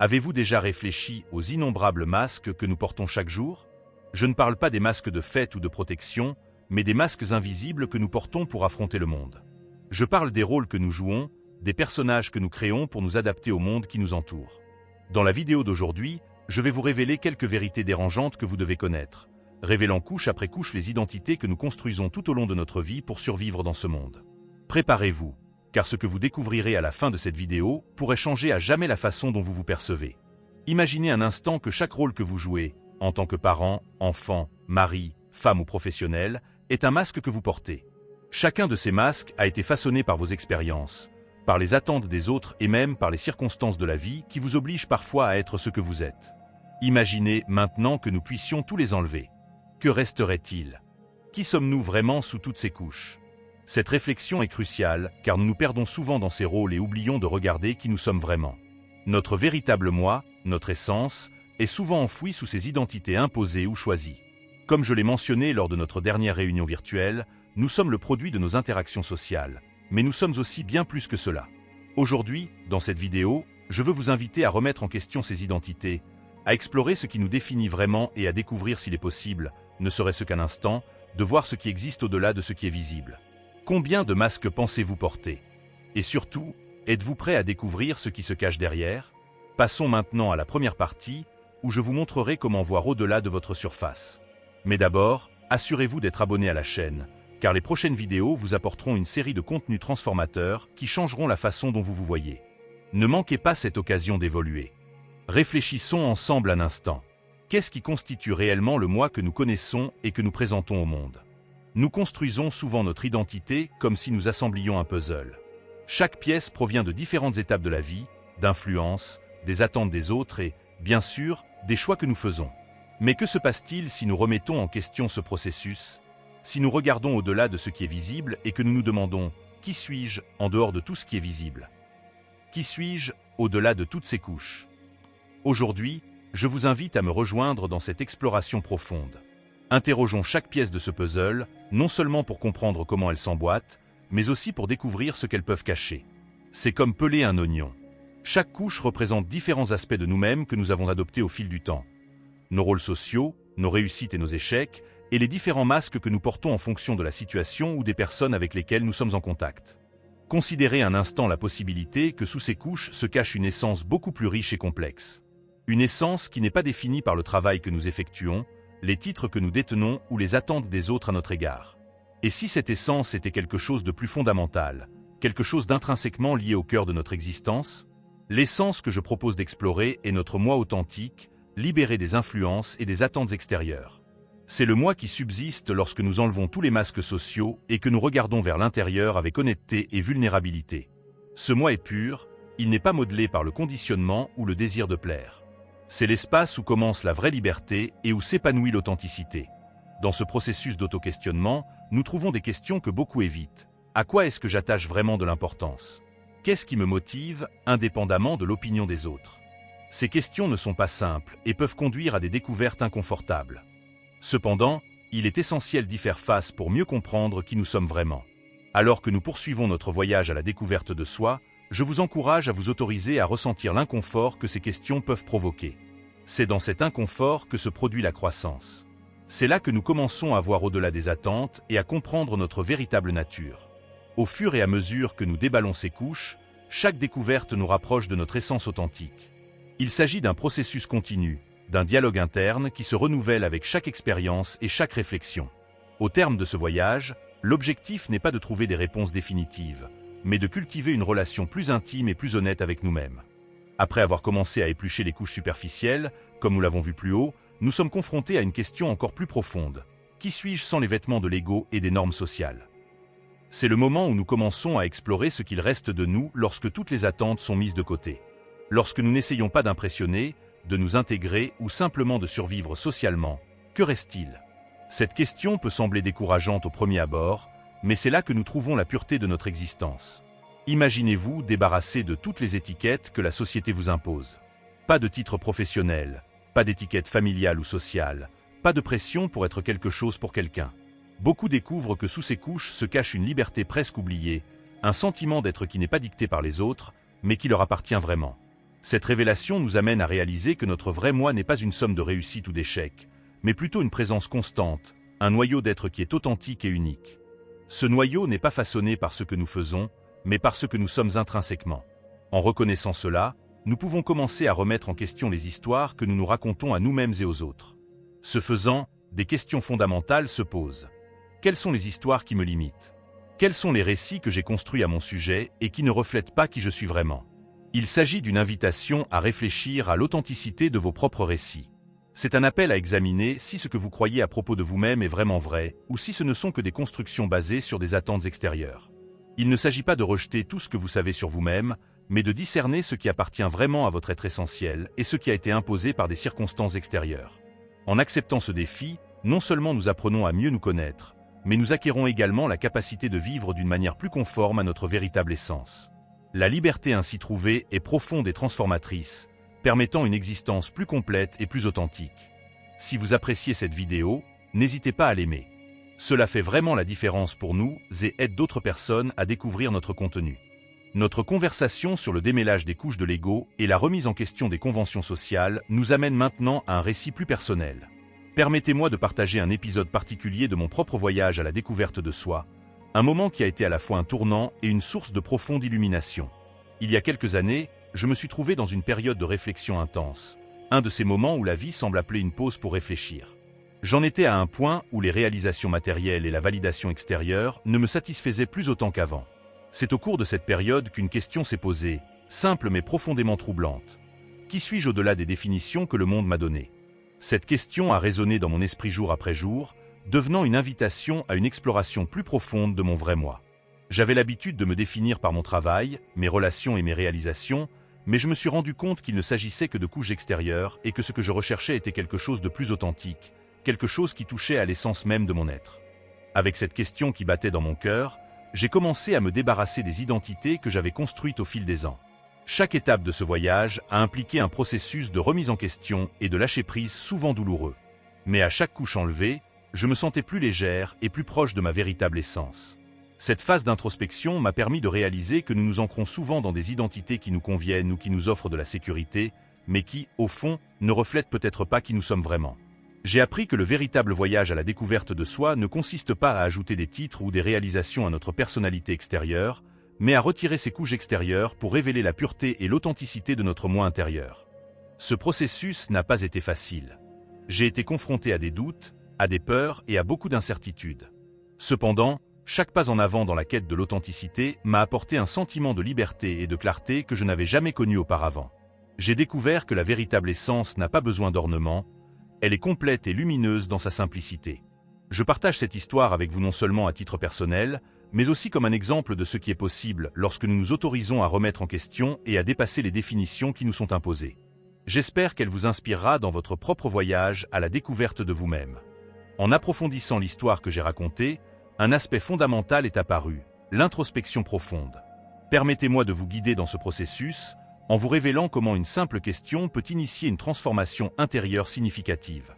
Avez-vous déjà réfléchi aux innombrables masques que nous portons chaque jour? Je ne parle pas des masques de fête ou de protection, mais des masques invisibles que nous portons pour affronter le monde. Je parle des rôles que nous jouons, des personnages que nous créons pour nous adapter au monde qui nous entoure. Dans la vidéo d'aujourd'hui, je vais vous révéler quelques vérités dérangeantes que vous devez connaître, révélant couche après couche les identités que nous construisons tout au long de notre vie pour survivre dans ce monde. Préparez-vous, car ce que vous découvrirez à la fin de cette vidéo pourrait changer à jamais la façon dont vous vous percevez. Imaginez un instant que chaque rôle que vous jouez, en tant que parent, enfant, mari, femme ou professionnel, est un masque que vous portez. Chacun de ces masques a été façonné par vos expériences, par les attentes des autres et même par les circonstances de la vie qui vous obligent parfois à être ce que vous êtes. Imaginez maintenant que nous puissions tous les enlever. Que resterait-il? Qui sommes-nous vraiment sous toutes ces couches? Cette réflexion est cruciale car nous nous perdons souvent dans ces rôles et oublions de regarder qui nous sommes vraiment. Notre véritable moi, notre essence, est souvent enfouie sous ces identités imposées ou choisies. Comme je l'ai mentionné lors de notre dernière réunion virtuelle, nous sommes le produit de nos interactions sociales, mais nous sommes aussi bien plus que cela. Aujourd'hui, dans cette vidéo, je veux vous inviter à remettre en question ces identités, à explorer ce qui nous définit vraiment et à découvrir s'il est possible, ne serait-ce qu'un instant, de voir ce qui existe au-delà de ce qui est visible. Combien de masques pensez-vous porter? Et surtout, êtes-vous prêt à découvrir ce qui se cache derrière? Passons maintenant à la première partie, où je vous montrerai comment voir au-delà de votre surface. Mais d'abord, assurez-vous d'être abonné à la chaîne, car les prochaines vidéos vous apporteront une série de contenus transformateurs qui changeront la façon dont vous vous voyez. Ne manquez pas cette occasion d'évoluer. Réfléchissons ensemble un instant. Qu'est-ce qui constitue réellement le moi que nous connaissons et que nous présentons au monde? Nous construisons souvent notre identité comme si nous assemblions un puzzle. Chaque pièce provient de différentes étapes de la vie, d'influences, des attentes des autres et, bien sûr, des choix que nous faisons. Mais que se passe-t-il si nous remettons en question ce processus? Si nous regardons au-delà de ce qui est visible et que nous nous demandons « Qui suis-je en dehors de tout ce qui est visible? Qui suis-je au-delà de toutes ces couches ?» Aujourd'hui, je vous invite à me rejoindre dans cette exploration profonde. Interrogeons chaque pièce de ce puzzle, non seulement pour comprendre comment elles s'emboîtent, mais aussi pour découvrir ce qu'elles peuvent cacher. C'est comme peler un oignon. Chaque couche représente différents aspects de nous-mêmes que nous avons adoptés au fil du temps. Nos rôles sociaux, nos réussites et nos échecs, et les différents masques que nous portons en fonction de la situation ou des personnes avec lesquelles nous sommes en contact. Considérez un instant la possibilité que sous ces couches se cache une essence beaucoup plus riche et complexe. Une essence qui n'est pas définie par le travail que nous effectuons, les titres que nous détenons ou les attentes des autres à notre égard. Et si cette essence était quelque chose de plus fondamental, quelque chose d'intrinsèquement lié au cœur de notre existence? L'essence que je propose d'explorer est notre moi authentique, libéré des influences et des attentes extérieures. C'est le moi qui subsiste lorsque nous enlevons tous les masques sociaux et que nous regardons vers l'intérieur avec honnêteté et vulnérabilité. Ce moi est pur, il n'est pas modelé par le conditionnement ou le désir de plaire. C'est l'espace où commence la vraie liberté et où s'épanouit l'authenticité. Dans ce processus d'auto-questionnement, nous trouvons des questions que beaucoup évitent. À quoi est-ce que j'attache vraiment de l'importance? Qu'est-ce qui me motive, indépendamment de l'opinion des autres? Ces questions ne sont pas simples et peuvent conduire à des découvertes inconfortables. Cependant, il est essentiel d'y faire face pour mieux comprendre qui nous sommes vraiment. Alors que nous poursuivons notre voyage à la découverte de soi, je vous encourage à vous autoriser à ressentir l'inconfort que ces questions peuvent provoquer. C'est dans cet inconfort que se produit la croissance. C'est là que nous commençons à voir au-delà des attentes et à comprendre notre véritable nature. Au fur et à mesure que nous déballons ces couches, chaque découverte nous rapproche de notre essence authentique. Il s'agit d'un processus continu, d'un dialogue interne qui se renouvelle avec chaque expérience et chaque réflexion. Au terme de ce voyage, l'objectif n'est pas de trouver des réponses définitives, mais de cultiver une relation plus intime et plus honnête avec nous-mêmes. Après avoir commencé à éplucher les couches superficielles, comme nous l'avons vu plus haut, nous sommes confrontés à une question encore plus profonde. Qui suis-je sans les vêtements de l'ego et des normes sociales? C'est le moment où nous commençons à explorer ce qu'il reste de nous lorsque toutes les attentes sont mises de côté. Lorsque nous n'essayons pas d'impressionner, de nous intégrer ou simplement de survivre socialement, que reste-t-il? Cette question peut sembler décourageante au premier abord, mais c'est là que nous trouvons la pureté de notre existence. Imaginez-vous débarrassé de toutes les étiquettes que la société vous impose. Pas de titre professionnel, pas d'étiquette familiale ou sociale, pas de pression pour être quelque chose pour quelqu'un. Beaucoup découvrent que sous ces couches se cache une liberté presque oubliée, un sentiment d'être qui n'est pas dicté par les autres, mais qui leur appartient vraiment. Cette révélation nous amène à réaliser que notre vrai moi n'est pas une somme de réussites ou d'échecs, mais plutôt une présence constante, un noyau d'être qui est authentique et unique. Ce noyau n'est pas façonné par ce que nous faisons, mais par ce que nous sommes intrinsèquement. En reconnaissant cela, nous pouvons commencer à remettre en question les histoires que nous nous racontons à nous-mêmes et aux autres. Ce faisant, des questions fondamentales se posent. Quelles sont les histoires qui me limitent? Quels sont les récits que j'ai construits à mon sujet et qui ne reflètent pas qui je suis vraiment? Il s'agit d'une invitation à réfléchir à l'authenticité de vos propres récits. C'est un appel à examiner si ce que vous croyez à propos de vous-même est vraiment vrai, ou si ce ne sont que des constructions basées sur des attentes extérieures. Il ne s'agit pas de rejeter tout ce que vous savez sur vous-même, mais de discerner ce qui appartient vraiment à votre être essentiel et ce qui a été imposé par des circonstances extérieures. En acceptant ce défi, non seulement nous apprenons à mieux nous connaître, mais nous acquérons également la capacité de vivre d'une manière plus conforme à notre véritable essence. La liberté ainsi trouvée est profonde et transformatrice, permettant une existence plus complète et plus authentique. Si vous appréciez cette vidéo, n'hésitez pas à l'aimer. Cela fait vraiment la différence pour nous et aide d'autres personnes à découvrir notre contenu. Notre conversation sur le démêlage des couches de l'ego et la remise en question des conventions sociales nous amène maintenant à un récit plus personnel. Permettez-moi de partager un épisode particulier de mon propre voyage à la découverte de soi, un moment qui a été à la fois un tournant et une source de profonde illumination. Il y a quelques années, je me suis trouvé dans une période de réflexion intense, un de ces moments où la vie semble appeler une pause pour réfléchir. J'en étais à un point où les réalisations matérielles et la validation extérieure ne me satisfaisaient plus autant qu'avant. C'est au cours de cette période qu'une question s'est posée, simple mais profondément troublante. Qui suis-je au-delà des définitions que le monde m'a données? Cette question a résonné dans mon esprit jour après jour, devenant une invitation à une exploration plus profonde de mon vrai moi. J'avais l'habitude de me définir par mon travail, mes relations et mes réalisations, mais je me suis rendu compte qu'il ne s'agissait que de couches extérieures et que ce que je recherchais était quelque chose de plus authentique, quelque chose qui touchait à l'essence même de mon être. Avec cette question qui battait dans mon cœur, j'ai commencé à me débarrasser des identités que j'avais construites au fil des ans. Chaque étape de ce voyage a impliqué un processus de remise en question et de lâcher-prise souvent douloureux. Mais à chaque couche enlevée, je me sentais plus légère et plus proche de ma véritable essence. Cette phase d'introspection m'a permis de réaliser que nous nous ancrons souvent dans des identités qui nous conviennent ou qui nous offrent de la sécurité, mais qui, au fond, ne reflètent peut-être pas qui nous sommes vraiment. J'ai appris que le véritable voyage à la découverte de soi ne consiste pas à ajouter des titres ou des réalisations à notre personnalité extérieure, mais à retirer ces couches extérieures pour révéler la pureté et l'authenticité de notre moi intérieur. Ce processus n'a pas été facile. J'ai été confronté à des doutes, à des peurs et à beaucoup d'incertitudes. Cependant, chaque pas en avant dans la quête de l'authenticité m'a apporté un sentiment de liberté et de clarté que je n'avais jamais connu auparavant. J'ai découvert que la véritable essence n'a pas besoin d'ornement, elle est complète et lumineuse dans sa simplicité. Je partage cette histoire avec vous non seulement à titre personnel, mais aussi comme un exemple de ce qui est possible lorsque nous nous autorisons à remettre en question et à dépasser les définitions qui nous sont imposées. J'espère qu'elle vous inspirera dans votre propre voyage à la découverte de vous-même. En approfondissant l'histoire que j'ai racontée, un aspect fondamental est apparu, l'introspection profonde. Permettez-moi de vous guider dans ce processus, en vous révélant comment une simple question peut initier une transformation intérieure significative.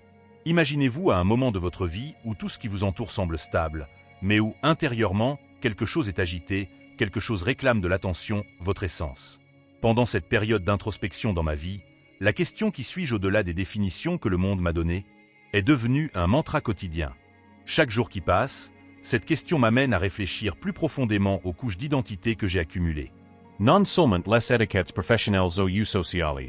Imaginez-vous à un moment de votre vie où tout ce qui vous entoure semble stable, mais où, intérieurement, quelque chose est agité, quelque chose réclame de l'attention, votre essence. Pendant cette période d'introspection dans ma vie, la question qui suis-je au-delà des définitions que le monde m'a données est devenue un mantra quotidien. Chaque jour qui passe, cette question m'amène à réfléchir plus profondément aux couches d'identité que j'ai accumulées. Non seulement les etiquettes professionnelles ou sociales,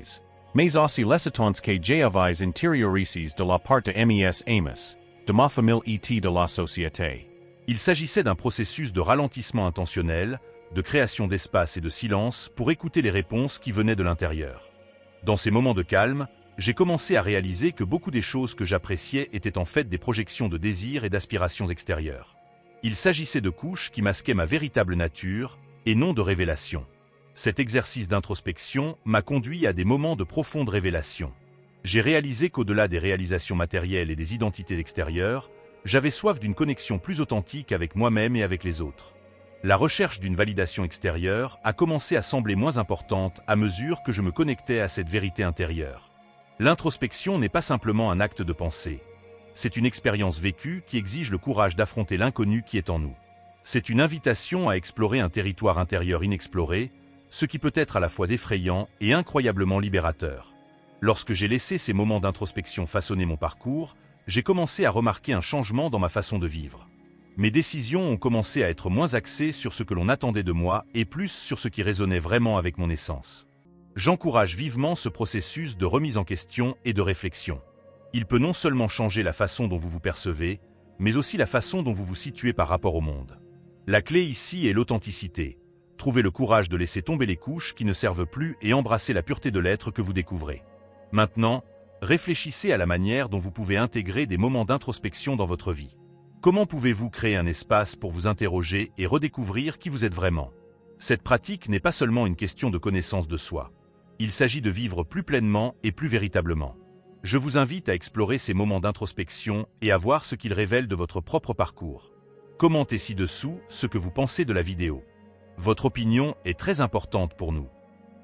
mais aussi les attentes que j'avais intériorises de la part de mes amis, de ma famille et de la société. Il s'agissait d'un processus de ralentissement intentionnel, de création d'espace et de silence pour écouter les réponses qui venaient de l'intérieur. Dans ces moments de calme, j'ai commencé à réaliser que beaucoup des choses que j'appréciais étaient en fait des projections de désirs et d'aspirations extérieures. Il s'agissait de couches qui masquaient ma véritable nature et non de révélation. Cet exercice d'introspection m'a conduit à des moments de profonde révélation. J'ai réalisé qu'au-delà des réalisations matérielles et des identités extérieures, j'avais soif d'une connexion plus authentique avec moi-même et avec les autres. La recherche d'une validation extérieure a commencé à sembler moins importante à mesure que je me connectais à cette vérité intérieure. L'introspection n'est pas simplement un acte de pensée. C'est une expérience vécue qui exige le courage d'affronter l'inconnu qui est en nous. C'est une invitation à explorer un territoire intérieur inexploré, ce qui peut être à la fois effrayant et incroyablement libérateur. Lorsque j'ai laissé ces moments d'introspection façonner mon parcours, j'ai commencé à remarquer un changement dans ma façon de vivre. Mes décisions ont commencé à être moins axées sur ce que l'on attendait de moi et plus sur ce qui résonnait vraiment avec mon essence. J'encourage vivement ce processus de remise en question et de réflexion. Il peut non seulement changer la façon dont vous vous percevez, mais aussi la façon dont vous vous situez par rapport au monde. La clé ici est l'authenticité. Trouvez le courage de laisser tomber les couches qui ne servent plus et embrasser la pureté de l'être que vous découvrez. Maintenant, réfléchissez à la manière dont vous pouvez intégrer des moments d'introspection dans votre vie. Comment pouvez-vous créer un espace pour vous interroger et redécouvrir qui vous êtes vraiment? Cette pratique n'est pas seulement une question de connaissance de soi. Il s'agit de vivre plus pleinement et plus véritablement. Je vous invite à explorer ces moments d'introspection et à voir ce qu'ils révèlent de votre propre parcours. Commentez ci-dessous ce que vous pensez de la vidéo. Votre opinion est très importante pour nous.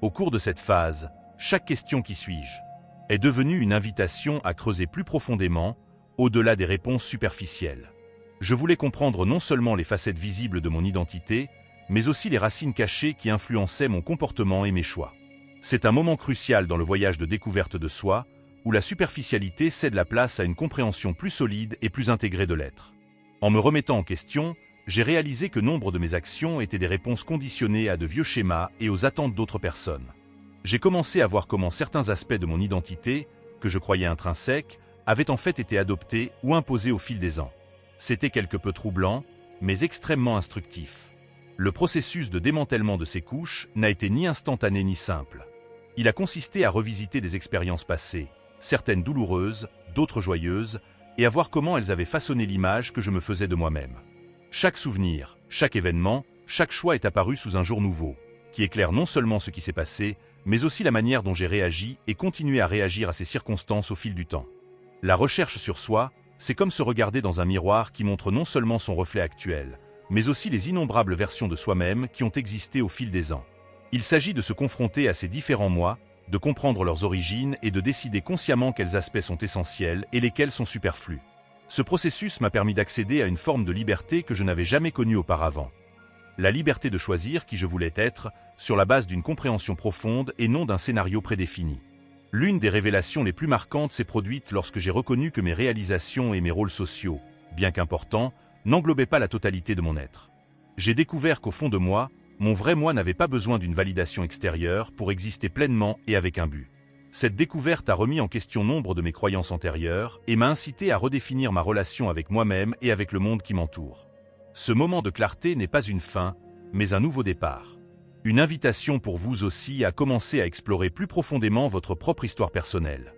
Au cours de cette phase, chaque question qui suis-je est devenue une invitation à creuser plus profondément, au-delà des réponses superficielles. Je voulais comprendre non seulement les facettes visibles de mon identité, mais aussi les racines cachées qui influençaient mon comportement et mes choix. C'est un moment crucial dans le voyage de découverte de soi, où la superficialité cède la place à une compréhension plus solide et plus intégrée de l'être. En me remettant en question, j'ai réalisé que nombre de mes actions étaient des réponses conditionnées à de vieux schémas et aux attentes d'autres personnes. J'ai commencé à voir comment certains aspects de mon identité, que je croyais intrinsèques, avaient en fait été adoptés ou imposés au fil des ans. C'était quelque peu troublant, mais extrêmement instructif. Le processus de démantèlement de ces couches n'a été ni instantané ni simple. Il a consisté à revisiter des expériences passées, certaines douloureuses, d'autres joyeuses, et à voir comment elles avaient façonné l'image que je me faisais de moi-même. Chaque souvenir, chaque événement, chaque choix est apparu sous un jour nouveau, qui éclaire non seulement ce qui s'est passé, mais aussi la manière dont j'ai réagi et continué à réagir à ces circonstances au fil du temps. La recherche sur soi, c'est comme se regarder dans un miroir qui montre non seulement son reflet actuel, mais aussi les innombrables versions de soi-même qui ont existé au fil des ans. Il s'agit de se confronter à ces différents moi, de comprendre leurs origines et de décider consciemment quels aspects sont essentiels et lesquels sont superflus. Ce processus m'a permis d'accéder à une forme de liberté que je n'avais jamais connue auparavant. La liberté de choisir qui je voulais être, sur la base d'une compréhension profonde et non d'un scénario prédéfini. L'une des révélations les plus marquantes s'est produite lorsque j'ai reconnu que mes réalisations et mes rôles sociaux, bien qu'importants, n'englobaient pas la totalité de mon être. J'ai découvert qu'au fond de moi, mon vrai moi n'avait pas besoin d'une validation extérieure pour exister pleinement et avec un but. Cette découverte a remis en question nombre de mes croyances antérieures et m'a incité à redéfinir ma relation avec moi-même et avec le monde qui m'entoure. Ce moment de clarté n'est pas une fin, mais un nouveau départ. Une invitation pour vous aussi à commencer à explorer plus profondément votre propre histoire personnelle.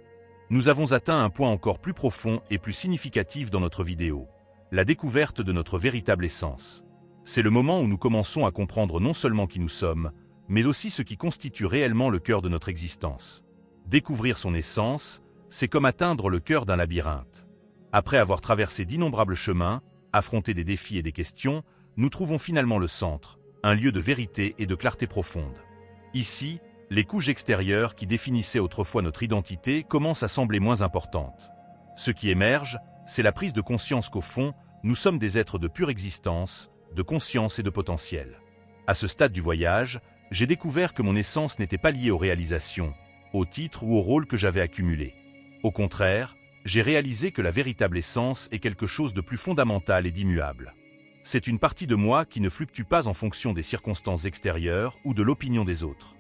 Nous avons atteint un point encore plus profond et plus significatif dans notre vidéo, la découverte de notre véritable essence. C'est le moment où nous commençons à comprendre non seulement qui nous sommes, mais aussi ce qui constitue réellement le cœur de notre existence. Découvrir son essence, c'est comme atteindre le cœur d'un labyrinthe. Après avoir traversé d'innombrables chemins, affronté des défis et des questions, nous trouvons finalement le centre, un lieu de vérité et de clarté profonde. Ici, les couches extérieures qui définissaient autrefois notre identité commencent à sembler moins importantes. Ce qui émerge, c'est la prise de conscience qu'au fond, nous sommes des êtres de pure existence, de conscience et de potentiel. À ce stade du voyage, j'ai découvert que mon essence n'était pas liée aux réalisations, au titre ou au rôle que j'avais accumulé. Au contraire, j'ai réalisé que la véritable essence est quelque chose de plus fondamental et d'immuable. C'est une partie de moi qui ne fluctue pas en fonction des circonstances extérieures ou de l'opinion des autres.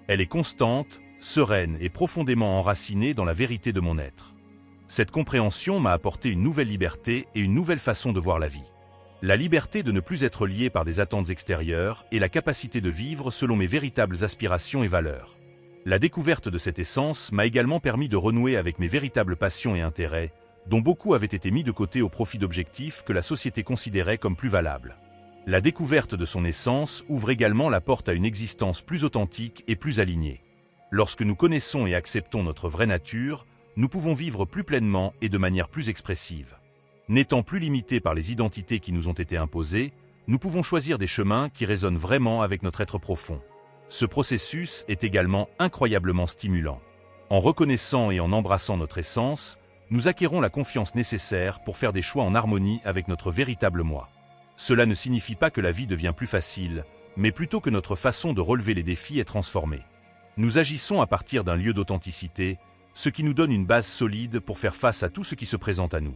Elle est constante, sereine et profondément enracinée dans la vérité de mon être. Cette compréhension m'a apporté une nouvelle liberté et une nouvelle façon de voir la vie. La liberté de ne plus être liée par des attentes extérieures et la capacité de vivre selon mes véritables aspirations et valeurs. La découverte de cette essence m'a également permis de renouer avec mes véritables passions et intérêts, dont beaucoup avaient été mis de côté au profit d'objectifs que la société considérait comme plus valables. La découverte de son essence ouvre également la porte à une existence plus authentique et plus alignée. Lorsque nous connaissons et acceptons notre vraie nature, nous pouvons vivre plus pleinement et de manière plus expressive. N'étant plus limités par les identités qui nous ont été imposées, nous pouvons choisir des chemins qui résonnent vraiment avec notre être profond. Ce processus est également incroyablement stimulant. En reconnaissant et en embrassant notre essence, nous acquérons la confiance nécessaire pour faire des choix en harmonie avec notre véritable moi. Cela ne signifie pas que la vie devient plus facile, mais plutôt que notre façon de relever les défis est transformée. Nous agissons à partir d'un lieu d'authenticité, ce qui nous donne une base solide pour faire face à tout ce qui se présente à nous.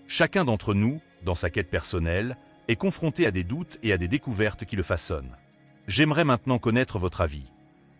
Chacun d'entre nous, dans sa quête personnelle, est confronté à des doutes et à des découvertes qui le façonnent. J'aimerais maintenant connaître votre avis.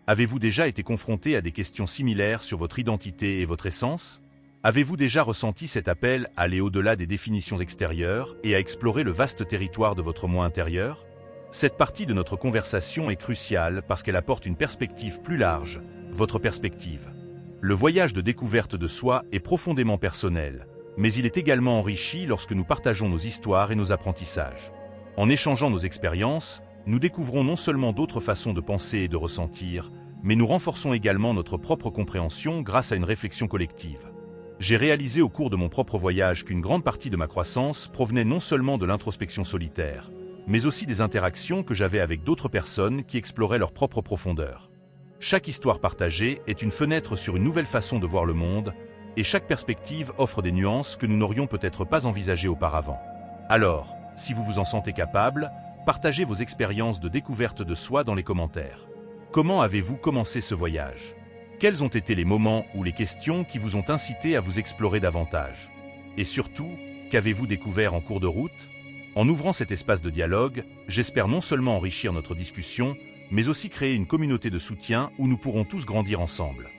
Avez-vous déjà été confronté à des questions similaires sur votre identité et votre essence? Avez-vous déjà ressenti cet appel à aller au-delà des définitions extérieures et à explorer le vaste territoire de votre moi intérieur? Cette partie de notre conversation est cruciale parce qu'elle apporte une perspective plus large, votre perspective. Le voyage de découverte de soi est profondément personnel, mais il est également enrichi lorsque nous partageons nos histoires et nos apprentissages. En échangeant nos expériences, nous découvrons non seulement d'autres façons de penser et de ressentir, mais nous renforçons également notre propre compréhension grâce à une réflexion collective. J'ai réalisé au cours de mon propre voyage qu'une grande partie de ma croissance provenait non seulement de l'introspection solitaire, mais aussi des interactions que j'avais avec d'autres personnes qui exploraient leur propre profondeur. Chaque histoire partagée est une fenêtre sur une nouvelle façon de voir le monde, et chaque perspective offre des nuances que nous n'aurions peut-être pas envisagées auparavant. Alors, si vous vous en sentez capable, partagez vos expériences de découverte de soi dans les commentaires. Comment avez-vous commencé ce voyage? Quels ont été les moments ou les questions qui vous ont incité à vous explorer davantage? Et surtout, qu'avez-vous découvert en cours de route? En ouvrant cet espace de dialogue, j'espère non seulement enrichir notre discussion, mais aussi créer une communauté de soutien où nous pourrons tous grandir ensemble.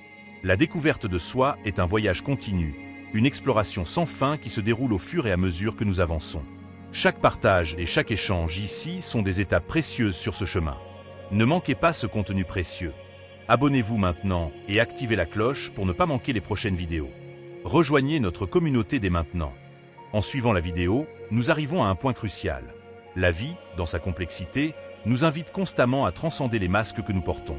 La découverte de soi est un voyage continu, une exploration sans fin qui se déroule au fur et à mesure que nous avançons. Chaque partage et chaque échange ici sont des étapes précieuses sur ce chemin. Ne manquez pas ce contenu précieux. Abonnez-vous maintenant et activez la cloche pour ne pas manquer les prochaines vidéos. Rejoignez notre communauté dès maintenant. En suivant la vidéo, nous arrivons à un point crucial. La vie, dans sa complexité, nous invite constamment à transcender les masques que nous portons.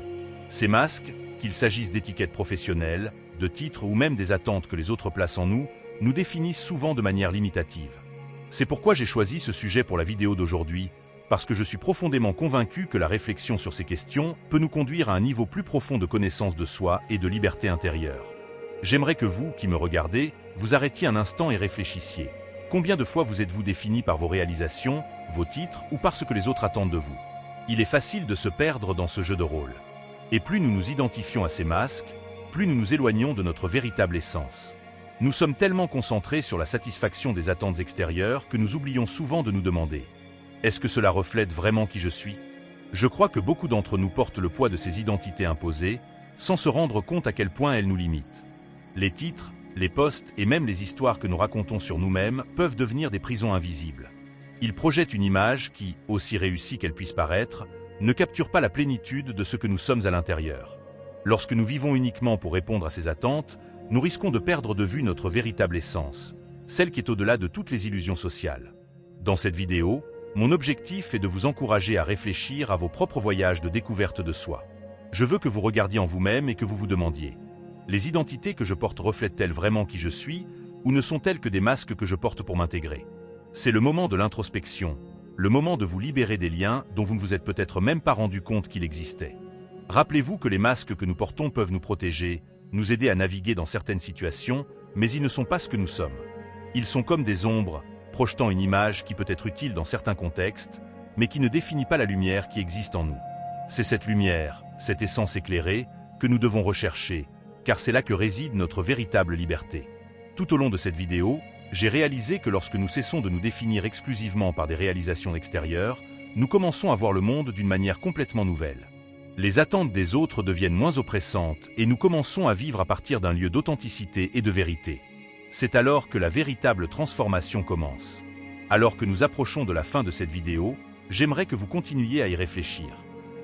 Ces masques, qu'il s'agisse d'étiquettes professionnelles, de titres ou même des attentes que les autres placent en nous, nous définissent souvent de manière limitative. C'est pourquoi j'ai choisi ce sujet pour la vidéo d'aujourd'hui, parce que je suis profondément convaincu que la réflexion sur ces questions peut nous conduire à un niveau plus profond de connaissance de soi et de liberté intérieure. J'aimerais que vous, qui me regardez, vous arrêtiez un instant et réfléchissiez. Combien de fois vous êtes-vous défini par vos réalisations, vos titres ou par ce que les autres attendent de vous? Il est facile de se perdre dans ce jeu de rôle. Et plus nous nous identifions à ces masques, plus nous nous éloignons de notre véritable essence. Nous sommes tellement concentrés sur la satisfaction des attentes extérieures que nous oublions souvent de nous demander « Est-ce que cela reflète vraiment qui je suis ?» Je crois que beaucoup d'entre nous portent le poids de ces identités imposées, sans se rendre compte à quel point elles nous limitent. Les titres, les posts et même les histoires que nous racontons sur nous-mêmes peuvent devenir des prisons invisibles. Ils projettent une image qui, aussi réussie qu'elle puisse paraître, ne capture pas la plénitude de ce que nous sommes à l'intérieur. Lorsque nous vivons uniquement pour répondre à ces attentes, nous risquons de perdre de vue notre véritable essence, celle qui est au-delà de toutes les illusions sociales. Dans cette vidéo, mon objectif est de vous encourager à réfléchir à vos propres voyages de découverte de soi. Je veux que vous regardiez en vous-même et que vous vous demandiez « Les identités que je porte reflètent-elles vraiment qui je suis, ou ne sont-elles que des masques que je porte pour m'intégrer ?» C'est le moment de l'introspection, le moment de vous libérer des liens dont vous ne vous êtes peut-être même pas rendu compte qu'il existait. Rappelez-vous que les masques que nous portons peuvent nous protéger, nous aider à naviguer dans certaines situations, mais ils ne sont pas ce que nous sommes. Ils sont comme des ombres, projetant une image qui peut être utile dans certains contextes, mais qui ne définit pas la lumière qui existe en nous. C'est cette lumière, cette essence éclairée, que nous devons rechercher, car c'est là que réside notre véritable liberté. Tout au long de cette vidéo, j'ai réalisé que lorsque nous cessons de nous définir exclusivement par des réalisations extérieures, nous commençons à voir le monde d'une manière complètement nouvelle. Les attentes des autres deviennent moins oppressantes et nous commençons à vivre à partir d'un lieu d'authenticité et de vérité. C'est alors que la véritable transformation commence. Alors que nous approchons de la fin de cette vidéo, j'aimerais que vous continuiez à y réfléchir.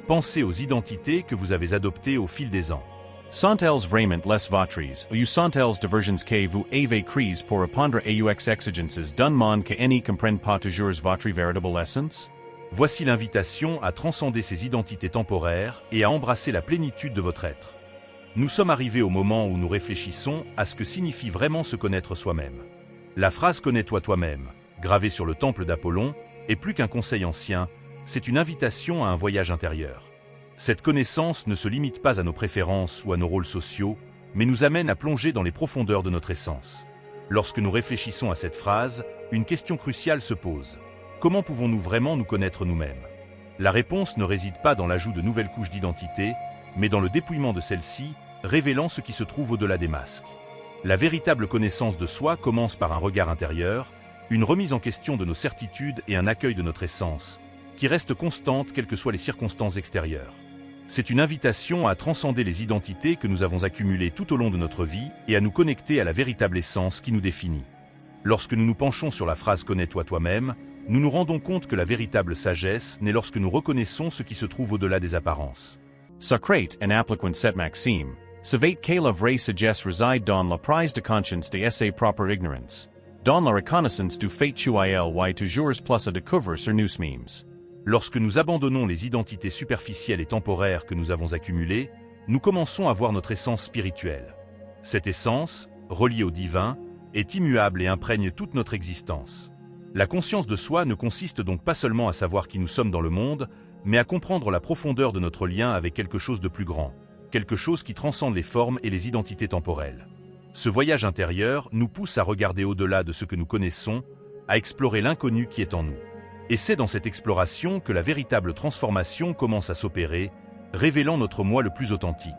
Pensez aux identités que vous avez adoptées au fil des ans. Sont-elles vraiment les vôtres, ou sont-elles divergences que vous avez crises pour répondre aux exigences d'un monde que ne comprend pas toujours votre véritable essence? Voici l'invitation à transcender ces identités temporaires et à embrasser la plénitude de votre être. Nous sommes arrivés au moment où nous réfléchissons à ce que signifie vraiment se connaître soi-même. La phrase « Connais-toi toi-même », gravée sur le temple d'Apollon, est plus qu'un conseil ancien, c'est une invitation à un voyage intérieur. Cette connaissance ne se limite pas à nos préférences ou à nos rôles sociaux, mais nous amène à plonger dans les profondeurs de notre essence. Lorsque nous réfléchissons à cette phrase, une question cruciale se pose. Comment pouvons-nous vraiment nous connaître nous-mêmes? La réponse ne réside pas dans l'ajout de nouvelles couches d'identité, mais dans le dépouillement de celles-ci, révélant ce qui se trouve au-delà des masques. La véritable connaissance de soi commence par un regard intérieur, une remise en question de nos certitudes et un accueil de notre essence, qui reste constante quelles que soient les circonstances extérieures. C'est une invitation à transcender les identités que nous avons accumulées tout au long de notre vie et à nous connecter à la véritable essence qui nous définit. Lorsque nous nous penchons sur la phrase « Connais-toi toi-même », nous nous rendons compte que la véritable sagesse naît lorsque nous reconnaissons ce qui se trouve au-delà des apparences. Socrate and appliquant set maxime, savate Kala vrai sagesse reside dans la prise de conscience de sa propre ignorance, dans la reconnaissance du fait qu'il toujours plus à découvrir sur nous-mêmes. Lorsque nous abandonnons les identités superficielles et temporaires que nous avons accumulées, nous commençons à voir notre essence spirituelle. Cette essence, reliée au divin, est immuable et imprègne toute notre existence. La conscience de soi ne consiste donc pas seulement à savoir qui nous sommes dans le monde, mais à comprendre la profondeur de notre lien avec quelque chose de plus grand, quelque chose qui transcende les formes et les identités temporelles. Ce voyage intérieur nous pousse à regarder au-delà de ce que nous connaissons, à explorer l'inconnu qui est en nous. Et c'est dans cette exploration que la véritable transformation commence à s'opérer, révélant notre moi le plus authentique.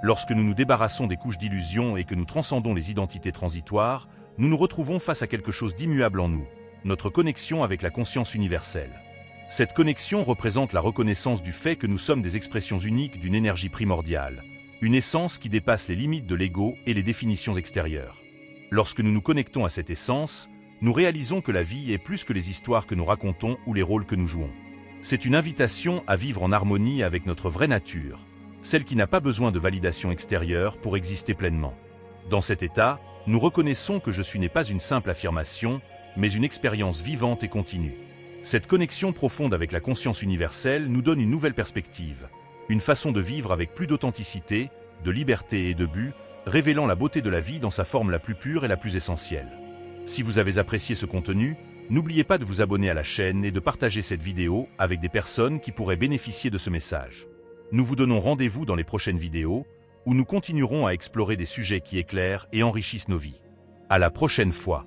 Lorsque nous nous débarrassons des couches d'illusions et que nous transcendons les identités transitoires, nous nous retrouvons face à quelque chose d'immuable en nous, notre connexion avec la conscience universelle. Cette connexion représente la reconnaissance du fait que nous sommes des expressions uniques d'une énergie primordiale, une essence qui dépasse les limites de l'ego et les définitions extérieures. Lorsque nous nous connectons à cette essence, nous réalisons que la vie est plus que les histoires que nous racontons ou les rôles que nous jouons. C'est une invitation à vivre en harmonie avec notre vraie nature, celle qui n'a pas besoin de validation extérieure pour exister pleinement. Dans cet état, nous reconnaissons que je suis n'est pas une simple affirmation, mais une expérience vivante et continue. Cette connexion profonde avec la conscience universelle nous donne une nouvelle perspective, une façon de vivre avec plus d'authenticité, de liberté et de but, révélant la beauté de la vie dans sa forme la plus pure et la plus essentielle. Si vous avez apprécié ce contenu, n'oubliez pas de vous abonner à la chaîne et de partager cette vidéo avec des personnes qui pourraient bénéficier de ce message. Nous vous donnons rendez-vous dans les prochaines vidéos, où nous continuerons à explorer des sujets qui éclairent et enrichissent nos vies. À la prochaine fois.